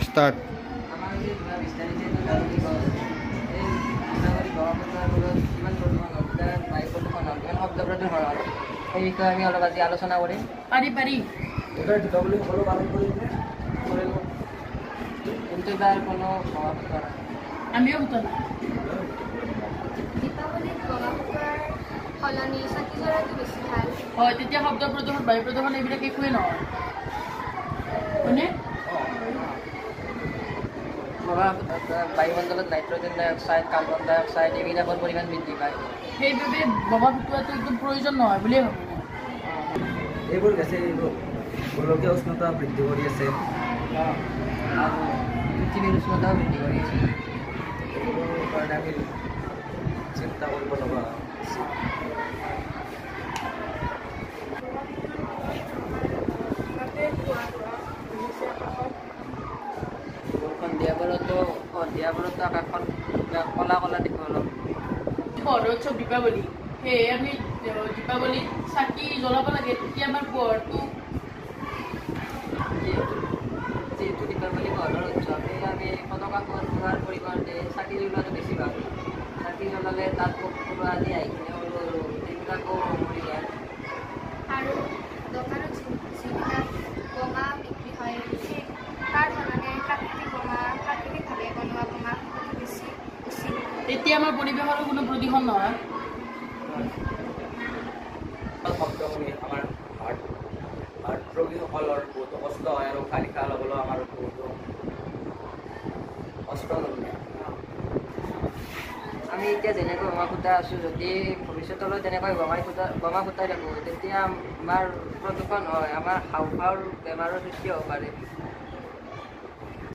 Start আমাৰ যে বিস্তাৰিত গাড়ী গছ এই গোদাবৰী ব্ৰহ্মপুত্ৰৰ ফলত কিমান প্ৰদূষণ হ'ল বায়ু প্ৰদূষণ হ'ল কিমান শব্দ প্ৰদূষণ হ'ল সেই বিষয়ে আমি অলপ আজি আলোচনা কৰিম। পাৰি এইবাৰ দীপাৱলী সকলো পালন কৰিলে কৰিলোঁ, কিন্তু এইবাৰ কোনো প্ৰভাৱ পৰা নাই। আমিও হতো না দীপাৱলীত বোমা ফুটোৱাৰ সলনি চাকি জ্বলোৱাটো বেছি ভাল। হয়, তেতিয়া শব্দ প্ৰদূষণ বায়ু প্ৰদূষণ এইবিলাক একোৱেই নহয় হয়নে? বায়ুমণ্ডলত নাইট্ৰজেন ডাই অক্সাইড কাৰ্বন ডাই অক্সাইড এইবিলাকৰ পৰিমাণ বৃদ্ধি পায়। সেইবাবে বোমা ফুটোৱাটো একদম প্ৰয়োজন নহয় বুলিয়ে ভাবোঁ। এইবোৰ গেছে গোলকীয় উষ্ণতা বৃদ্ধি কৰি আছে আৰু পৃথিৱীৰ উষ্ণতাও বৃদ্ধি কৰি আছে। এইবোৰৰ কাৰণে আমি চিন্তা কৰিব লগা উচিত। সন্ধিয়াবোৰতো আকাশখন কলা কলা দেখোঁ অলপ। পোহৰৰ উৎসৱ দীপাৱলী, সেয়ে আমি দীপাৱলীত চাকি জ্বলাব লাগে, তেতিয়া আমাৰ পোহৰটো যিহেতু দীপাৱলী পোহৰৰ উৎসৱ সেয়ে আমি ফটকা ফুটোৱাৰ পৰিৱৰ্তে চাকি জ্বলোৱাটো বেছি ভাল। চাকি জ্বলালে তাত পোক পৰুৱা আদি আহি কিনে সৰু সৰু সেইবিলাকো মৰি যায়। আৰু দোকানত যিবিলাক বোমা বিক্ৰী হয় সেই তাৰ সলনি প্ৰাকৃতিকভাৱে বনোৱা বোমা ফুটোৱাটো বেছি উচিত। তেতিয়া আমাৰ পৰিৱেশৰো কোনো প্ৰদূষণ নহয়। শব্দ শুনি আমাৰ হাৰ্ট ৰোগীসকলৰ বহুতো কষ্ট হয় আৰু উশাহ নিশাহ ল'বলৈ আমাৰ বহুতো কষ্ট জন্মে। আমি এতিয়া যেনেকৈ বোমা ফুটাই আছোঁ, যদি ভৱিষ্যতলৈ তেনেকৈ বোমা ফুটাই থাকোঁ তেতিয়া আমাৰ প্ৰদূষণ হয়, আমাৰ হাওঁফাওঁৰ বেমাৰৰ সৃষ্টি হ'ব পাৰে।